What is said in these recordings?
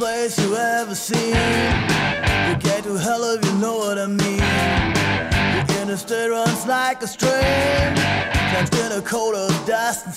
place you ever seen. You get to hell if you know what I mean. The interstate runs like a stream.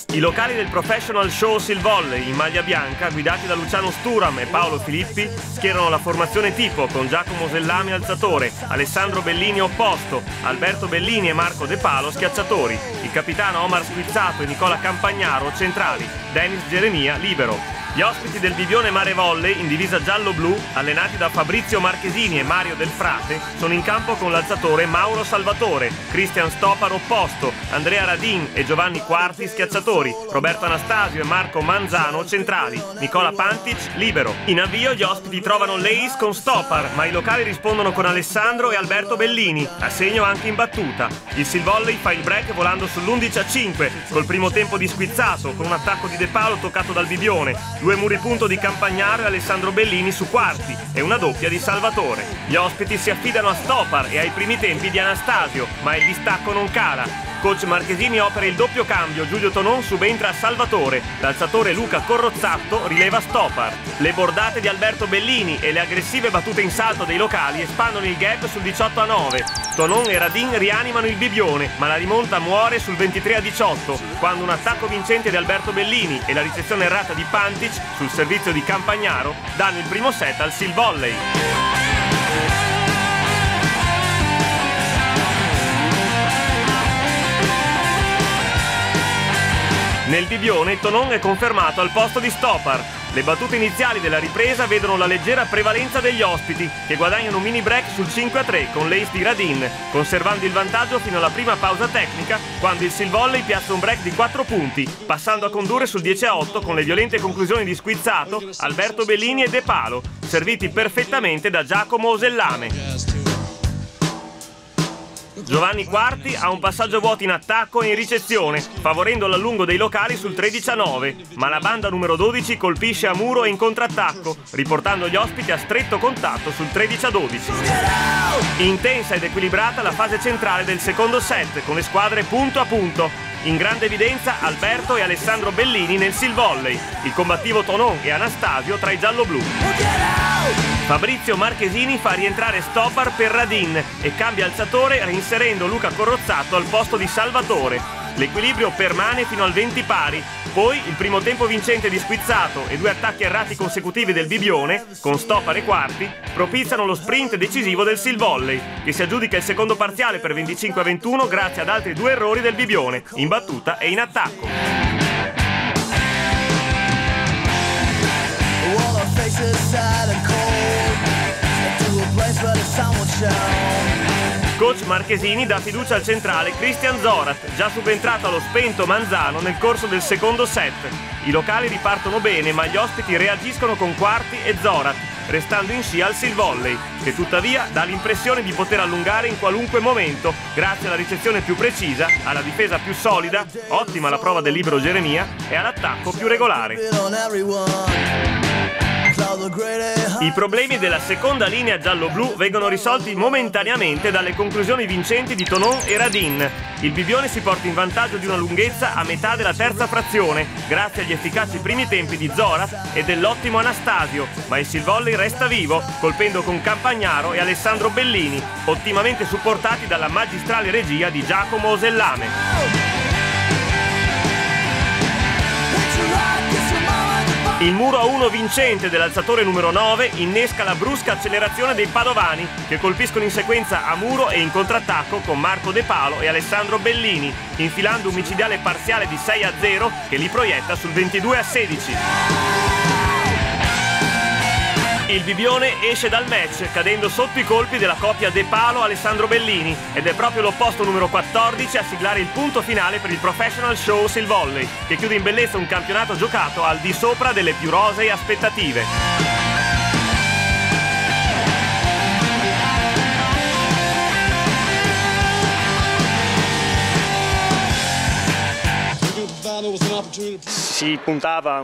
I locali del Professional Show Sil Volley in maglia bianca, guidati da Luciano Sturam e Paolo Filippi, schierano la formazione tipo con Giacomo Sellami alzatore, Alessandro Bellini opposto, Alberto Bellini e Marco De Palo schiacciatori, il capitano Omar Squizzato e Nicola Campagnaro centrali, Dennis Geremia libero. Gli ospiti del Bibione Mare Volley in divisa giallo-blu, allenati da Fabrizio Marchesini e Mario Del Frate, sono in campo con l'alzatore Mauro Salvatore, Christian Stopar opposto, Andrea Radin e Giovanni Quarti schiacciatori, Roberto Anastasio e Marco Manzano centrali, Nicola Pantic libero. In avvio gli ospiti trovano l'ace con Stopar, ma i locali rispondono con Alessandro e Alberto Bellini, a segno anche in battuta. Il Sil Volley fa il break volando sull'11-5, col primo tempo di Squizzato, con un attacco di De Palo toccato dal Bibione. 2 muri punto di Campagnaro e Alessandro Bellini su Quarti e una doppia di Salvatore. Gli ospiti si affidano a Stopar e ai primi tempi di Anastasio, ma il distacco non cala. Coach Marchesini opera il doppio cambio, Giulio Tonon subentra a Salvatore, l'alzatore Luca Corrozzatto rileva Stopar. Le bordate di Alberto Bellini e le aggressive battute in salto dei locali espandono il gap sul 18-9. Tonon e Radin rianimano il Bibione, ma la rimonta muore sul 23-18, quando un attacco vincente di Alberto Bellini e la ricezione errata di Pantic sul servizio di Campagnaro danno il primo set al Sil Volley. Nel Bibione Tonon è confermato al posto di Stopar. Le battute iniziali della ripresa vedono la leggera prevalenza degli ospiti, che guadagnano un mini break sul 5-3 con l'ace di Radin, conservando il vantaggio fino alla prima pausa tecnica, quando il Sil Volley piazza un break di 4 punti, passando a condurre sul 10-8 con le violente conclusioni di Squizzato, Alberto Bellini e De Palo, serviti perfettamente da Giacomo Sellame. Giovanni Quarti ha un passaggio vuoto in attacco e in ricezione, favorendo l'allungo dei locali sul 13-9, ma la banda numero 12 colpisce a muro e in contrattacco, riportando gli ospiti a stretto contatto sul 13-12. Intensa ed equilibrata la fase centrale del secondo set, con le squadre punto a punto. In grande evidenza Alberto e Alessandro Bellini nel Sil Volley, il combattivo Tonon e Anastasio tra i giallo-blu. Fabrizio Marchesini fa rientrare Stopar per Radin e cambia alzatore reinserendo Luca Corrozzatto al posto di Salvatore. L'equilibrio permane fino al 20 pari, poi il primo tempo vincente di Squizzato e 2 attacchi errati consecutivi del Bibione, con Stopar e Quarti, propiziano lo sprint decisivo del Sil Volley, che si aggiudica il secondo parziale per 25-21 grazie ad altri 2 errori del Bibione, in battuta e in attacco. Coach Marchesini dà fiducia al centrale Christian Zorat, già subentrato allo spento Manzano nel corso del secondo set. I locali ripartono bene, ma gli ospiti reagiscono con Quarti e Zorat, restando in scia al Sil Volley, che tuttavia dà l'impressione di poter allungare in qualunque momento, grazie alla ricezione più precisa, alla difesa più solida, ottima la prova del libero Geremia, e all'attacco più regolare. I problemi della seconda linea giallo-blu vengono risolti momentaneamente dalle conclusioni vincenti di Tonon e Radin. Il Bibione si porta in vantaggio di una lunghezza a metà della terza frazione, grazie agli efficaci primi tempi di Zorat e dell'ottimo Anastasio, ma il Sil Volley resta vivo, colpendo con Campagnaro e Alessandro Bellini, ottimamente supportati dalla magistrale regia di Giacomo Sellame. Il muro a 1 vincente dell'alzatore numero 9 innesca la brusca accelerazione dei padovani, che colpiscono in sequenza a muro e in contrattacco con Marco De Palo e Alessandro Bellini, infilando un micidiale parziale di 6-0 che li proietta sul 22-16. Il Bibione esce dal match cadendo sotto i colpi della coppia De Palo-Alessandro Bellini ed è proprio l'opposto numero 14 a siglare il punto finale per il Professional Show Sil Volley, che chiude in bellezza un campionato giocato al di sopra delle più rosee aspettative. Si puntava a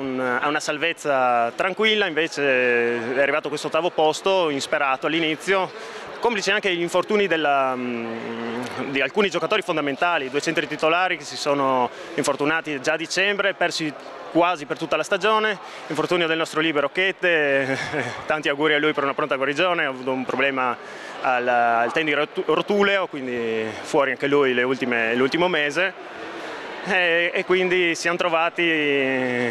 una salvezza tranquilla, invece è arrivato questo ottavo posto insperato all'inizio, complice anche gli infortuni di alcuni giocatori fondamentali, 2 centri titolari che si sono infortunati già a dicembre, persi quasi per tutta la stagione. Infortunio del nostro libero Chete, tanti auguri a lui per una pronta guarigione, ha avuto un problema al tendine rotuleo, quindi fuori anche lui l'ultimo mese. E quindi siamo trovati,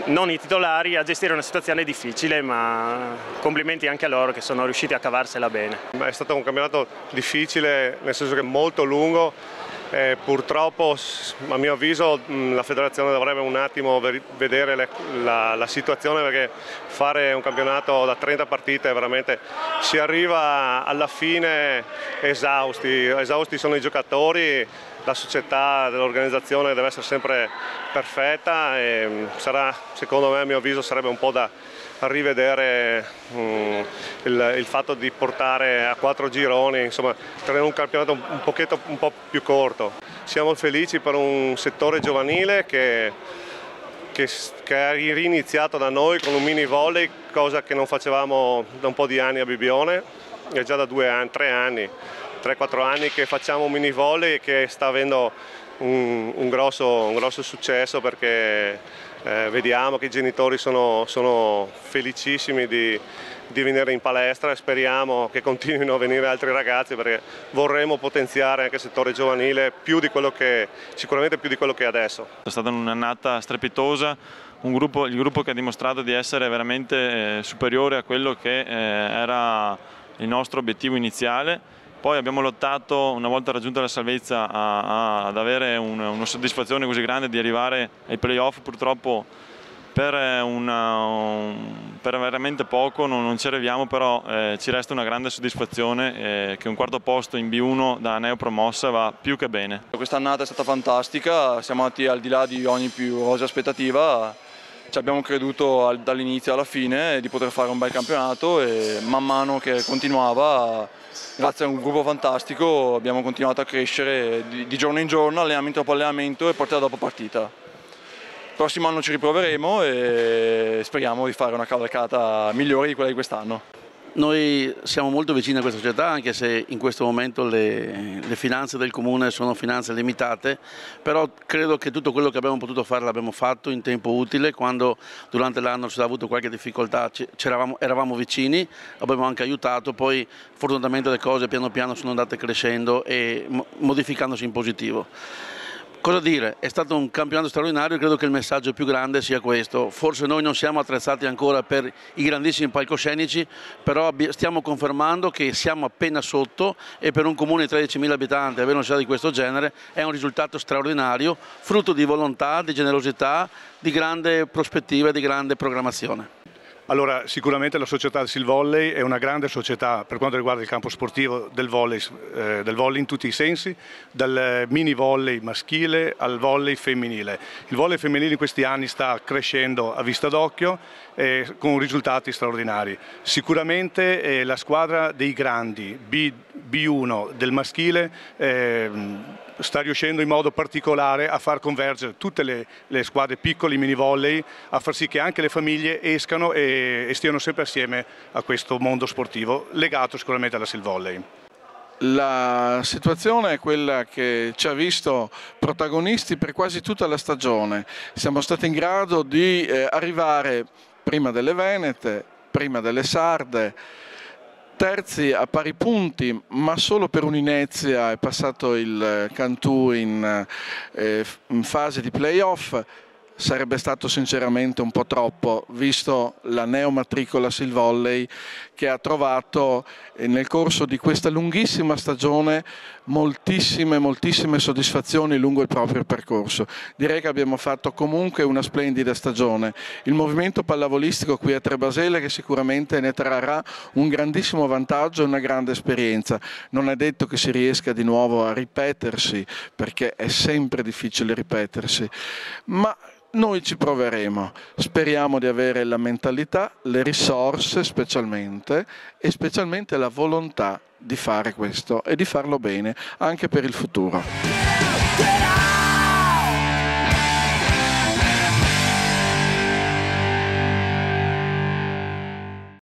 non i titolari, a gestire una situazione difficile, ma complimenti anche a loro che sono riusciti a cavarsela bene. È stato un campionato difficile, nel senso che molto lungo. Purtroppo, a mio avviso, la federazione dovrebbe un attimo vedere la situazione, perché fare un campionato da 30 partite veramente si arriva alla fine esausti sono i giocatori. La società dell'organizzazione deve essere sempre perfetta e sarà, secondo me, a mio avviso, sarebbe un po' da rivedere il fatto di portare a 4 gironi, insomma, tenere un campionato un po' più corto. Siamo felici per un settore giovanile che è riniziato da noi con un mini volley, cosa che non facevamo da un po' di anni a Bibbione, è già da 3-4 anni che facciamo un mini volley e che sta avendo un grosso successo, perché vediamo che i genitori sono felicissimi di venire in palestra e speriamo che continuino a venire altri ragazzi, perché vorremmo potenziare anche il settore giovanile sicuramente più di quello che è adesso. È stata un'annata strepitosa, il gruppo che ha dimostrato di essere veramente superiore a quello che era il nostro obiettivo iniziale. Poi abbiamo lottato, una volta raggiunta la salvezza, ad avere una soddisfazione così grande di arrivare ai playoff. Purtroppo per veramente poco non ci arriviamo, però ci resta una grande soddisfazione che un quarto posto in B1 da neopromossa va più che bene. Quest'annata è stata fantastica, siamo andati al di là di ogni più rosea aspettativa. Ci abbiamo creduto dall'inizio alla fine di poter fare un bel campionato e man mano che continuava, grazie a un gruppo fantastico, abbiamo continuato a crescere di giorno in giorno, allenamento dopo allenamento e partita dopo partita. Il prossimo anno ci riproveremo e speriamo di fare una cavalcata migliore di quella di quest'anno. Noi siamo molto vicini a questa società, anche se in questo momento le finanze del comune sono finanze limitate, però credo che tutto quello che abbiamo potuto fare l'abbiamo fatto in tempo utile. Quando durante l'anno si è avuto qualche difficoltà eravamo vicini, abbiamo anche aiutato, poi fortunatamente le cose piano piano sono andate crescendo e modificandosi in positivo. Cosa dire? È stato un campionato straordinario, credo che il messaggio più grande sia questo. Forse noi non siamo attrezzati ancora per i grandissimi palcoscenici, però stiamo confermando che siamo appena sotto e per un comune di 13.000 abitanti avere una società di questo genere è un risultato straordinario, frutto di volontà, di generosità, di grande prospettiva e di grande programmazione. Allora, sicuramente la società Silvolley è una grande società per quanto riguarda il campo sportivo del volley in tutti i sensi, dal mini volley maschile al volley femminile. Il volley femminile in questi anni sta crescendo a vista d'occhio con risultati straordinari. Sicuramente la squadra dei grandi B1 del maschile sta riuscendo in modo particolare a far convergere tutte le squadre piccole, mini volley, a far sì che anche le famiglie escano e stiano sempre assieme a questo mondo sportivo legato sicuramente alla Silvolley. La situazione è quella che ci ha visto protagonisti per quasi tutta la stagione. Siamo stati in grado di arrivare prima delle Venete, prima delle Sarde, terzi a pari punti, ma solo per un'inezia è passato il Cantù in fase di playoff. Sarebbe stato sinceramente un po' troppo, visto la neomatricola Silvolley che ha trovato nel corso di questa lunghissima stagione moltissime soddisfazioni lungo il proprio percorso. Direi che abbiamo fatto comunque una splendida stagione. Il movimento pallavolistico qui a Trebasele che sicuramente ne trarrà un grandissimo vantaggio e una grande esperienza. Non è detto che si riesca di nuovo a ripetersi, perché è sempre difficile ripetersi, ma noi ci proveremo, speriamo di avere la mentalità, le risorse specialmente e specialmente la volontà di fare questo e di farlo bene anche per il futuro.